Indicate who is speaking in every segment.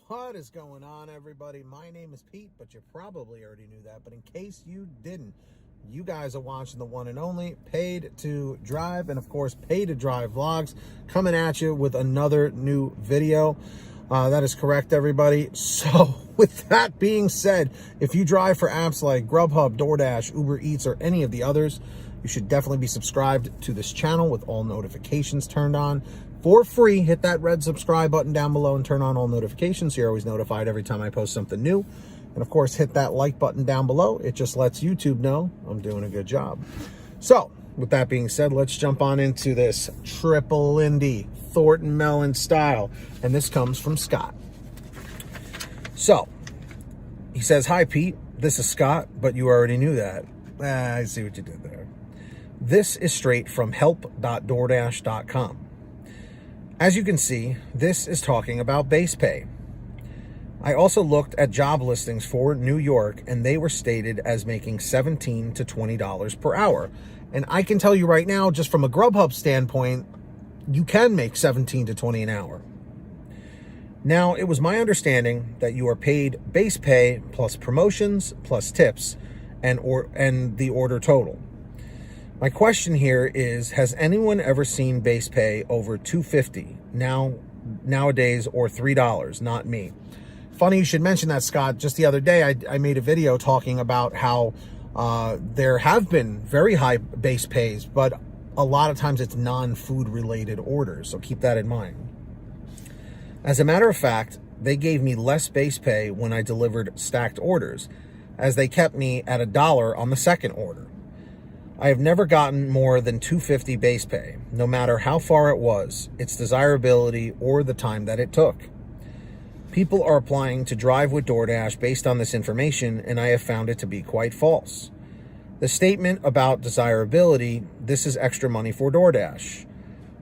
Speaker 1: What is going on, everybody? My name is Pete, but you probably already knew that. But in case you didn't, you guys are watching the one and only Paid to Drive, and of course, Paid to Drive Vlogs, coming at you with another new video. That is correct, everybody. So, with that being said, if you drive for apps like Grubhub, Doordash, Uber Eats, or any of the others, you should definitely be subscribed to this channel with all notifications turned on. For free, hit that red subscribe button down below and turn on all notifications so you're always notified every time I post something new. And of course, hit that like button down below. It just lets YouTube know I'm doing a good job. So, with that being said, let's jump on into this triple Indy Thornton Melon style. And this comes from Scott. So, he says, "Hi, Pete. This is Scott, but you already knew that." I see what you did there. This is straight from help.doordash.com. As you can see, this is talking about base pay. I also looked at job listings for New York, and they were stated as making $17 to $20 per hour. And I can tell you right now, just from a Grubhub standpoint, you can make $17 to $20 an hour. Now, it was my understanding that you are paid base pay plus promotions plus tips and the order total. My question here is, has anyone ever seen base pay over $2.50 nowadays or $3? Not me. Funny you should mention that, Scott. Just the other day, I made a video talking about how there have been very high base pays, but a lot of times it's non-food related orders, so keep that in mind. As a matter of fact, they gave me less base pay when I delivered stacked orders, as they kept me at $1 on the second order. I have never gotten more than $2.50 base pay, no matter how far it was, its desirability, or the time that it took. People are applying to drive with DoorDash based on this information, and I have found it to be quite false. The statement about desirability, this is extra money for DoorDash.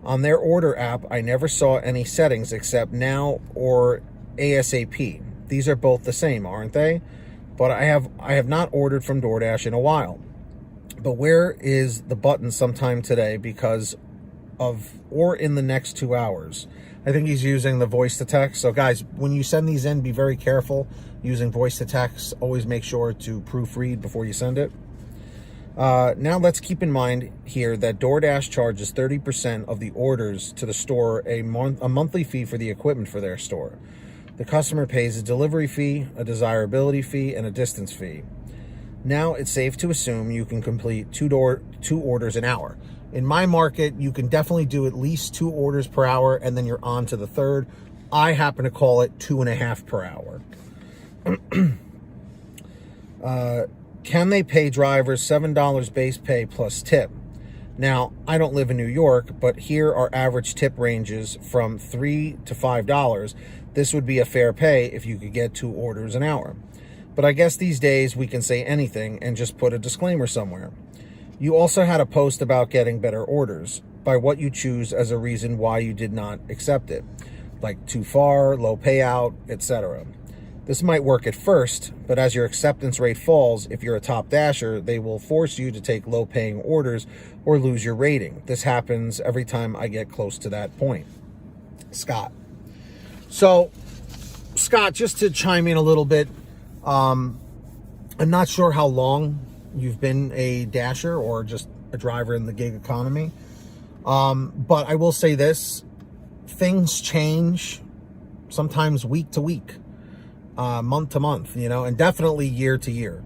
Speaker 1: On their order app, I never saw any settings except now or ASAP. These are both the same, aren't they? But I have not ordered from DoorDash in a while. But where is the button sometime today because of, or in the next 2 hours? I think he's using the voice to text. So guys, when you send these in, be very careful using voice to text. Always make sure to proofread before you send it. Now let's keep in mind here that DoorDash charges 30% of the orders to the store a monthly fee for the equipment for their store. The customer pays a delivery fee, a desirability fee, and a distance fee. Now it's safe to assume you can complete two orders an hour. In my market, you can definitely do at least 2 orders per hour, and then you're on to the third. I happen to call it 2.5 per hour. Can they pay drivers $7 base pay plus tip? Now, I don't live in New York, but here our average tip ranges from $3 to $5. This would be a fair pay if you could get 2 orders an hour. But I guess these days we can say anything and just put a disclaimer somewhere. You also had a post about getting better orders by what you choose as a reason why you did not accept it, like too far, low payout, etc. This might work at first, but as your acceptance rate falls, if you're a top dasher, they will force you to take low-paying orders or lose your rating. This happens every time I get close to that point. Scott. So, Scott, just to chime in a little bit, I'm not sure how long you've been a dasher or just a driver in the gig economy. But I will say this, things change sometimes week to week, month to month, and definitely year to year.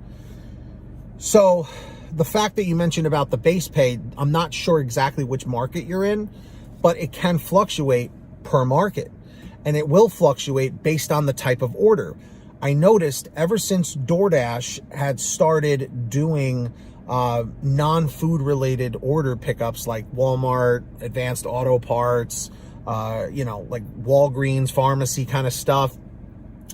Speaker 1: So the fact that you mentioned about the base pay, I'm not sure exactly which market you're in, but it can fluctuate per market, and it will fluctuate based on the type of order. I noticed ever since DoorDash had started doing non-food related order pickups like Walmart, Advanced Auto Parts, like Walgreens, pharmacy kind of stuff,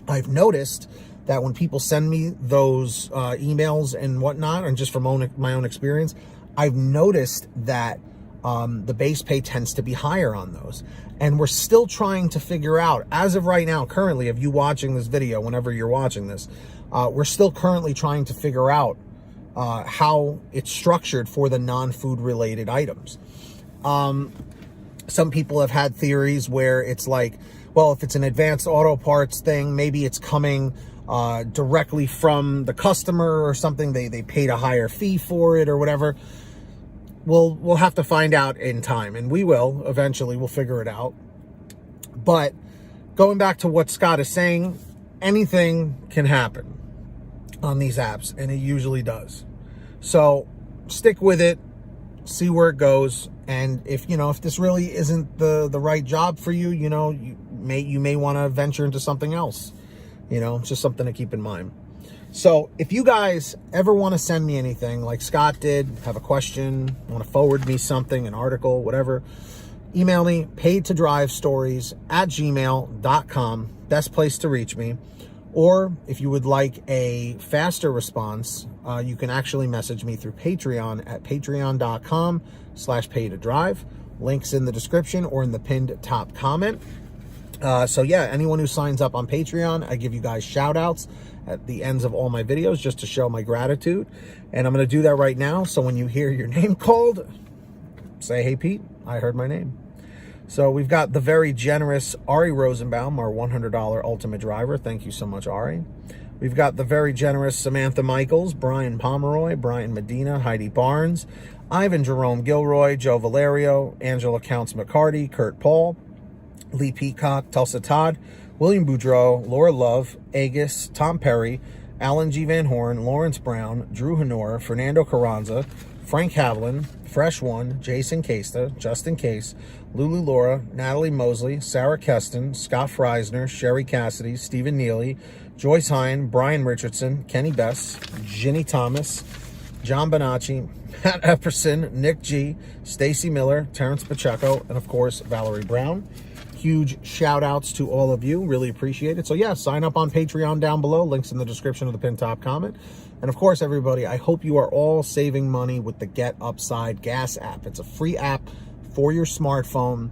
Speaker 1: I've noticed that when people send me those emails and whatnot, and just from my own experience, I've noticed that the base pay tends to be higher on those. And we're still trying to figure out, as of right now, currently, of you watching this video, whenever you're watching this, we're still currently trying to figure out how it's structured for the non-food related items. Some people have had theories where it's like, well, if it's an advanced auto parts thing, maybe it's coming directly from the customer or something. They paid a higher fee for it or whatever. We'll have to find out in time, and we will eventually. We'll figure it out. But going back to what Scott is saying, anything can happen on these apps, and it usually does. So stick with it, see where it goes, and if this really isn't the right job for you, you may want to venture into something else. It's just something to keep in mind. So if you guys ever want to send me anything like Scott did, have a question, want to forward me something, an article, whatever, email me, paidtodrivestories@gmail.com. Best place to reach me. Or if you would like a faster response, you can actually message me through Patreon at patreon.com/paidtodrive. Links in the description or in the pinned top comment. So yeah, anyone who signs up on Patreon, I give you guys shout outs at the ends of all my videos just to show my gratitude. And I'm going to do that right now. So when you hear your name called, say, hey, Pete, I heard my name. So we've got the very generous Ari Rosenbaum, our $100 Ultimate Driver. Thank you so much, Ari. We've got the very generous Samantha Mikles, Brian Pomeroy, Brian Medina, Heidi Barnes, Ivan Jerome Gilroy, Joe Valerio, Angela Counts McCarty, Kurt Paul, Lee Peacock, Tulsa Todd, William Boudreau, Laura Love, Agus, Tom Perry, Alan G. Van Horn, Lawrence Brown, Drew Honor, Fernando Carranza, Frank Havlin, Fresh One, Jason Casta, Justin Case, Lulu Laura, Natalie Mosley, Sarah Keston, Scott Freisner, Sherry Cassidy, Stephen Neely, Joyce Hine, Brian Richardson, Kenny Bess, Ginny Thomas, John Bonacci, Matt Epperson, Nick G, Stacy Miller, Terrence Pacheco, and of course, Valerie Brown. Huge shout outs to all of you. Really appreciate it. So yeah, sign up on Patreon down below. Links in the description of the pinned top comment. And of course, everybody, I hope you are all saving money with the Get Upside Gas app. It's a free app for your smartphone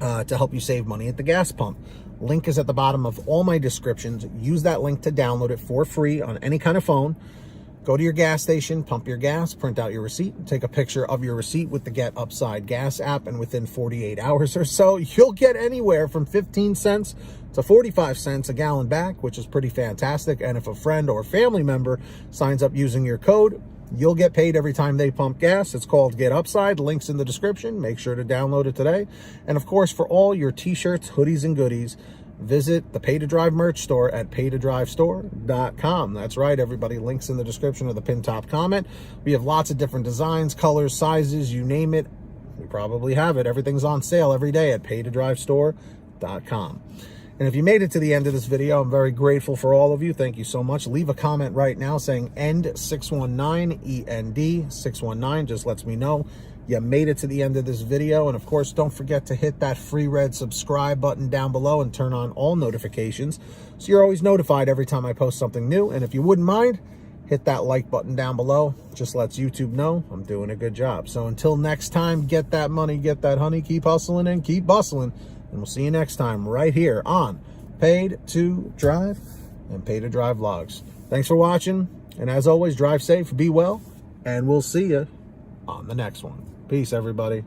Speaker 1: to help you save money at the gas pump. Link is at the bottom of all my descriptions. Use that link to download it for free on any kind of phone. Go to your gas station, pump your gas, print out your receipt, take a picture of your receipt with the Get Upside Gas app, and within 48 hours or so, you'll get anywhere from 15 cents to 45 cents a gallon back, which is pretty fantastic. And if a friend or family member signs up using your code, you'll get paid every time they pump gas. It's called Get Upside. Links in the description. Make sure to download it today. And of course, for all your t-shirts, hoodies, and goodies, visit the Pay to Drive merch store at paytodrivestore.com. That's right, everybody. Links in the description of the pinned top comment. We have lots of different designs, colors, sizes, you name it. We probably have it. Everything's on sale every day at paytodrivestore.com. And if you made it to the end of this video, I'm very grateful for all of you. Thank you so much. Leave a comment right now saying END619, END619. Just lets me know you made it to the end of this video. And of course, don't forget to hit that free red subscribe button down below and turn on all notifications so you're always notified every time I post something new. And if you wouldn't mind, hit that like button down below. Just lets YouTube know I'm doing a good job. So until next time, get that money, get that honey, keep hustling and keep bustling. And we'll see you next time right here on Paid to Drive and Pay to Drive Vlogs. Thanks for watching. And as always, drive safe, be well, and we'll see you on the next one. Peace, everybody.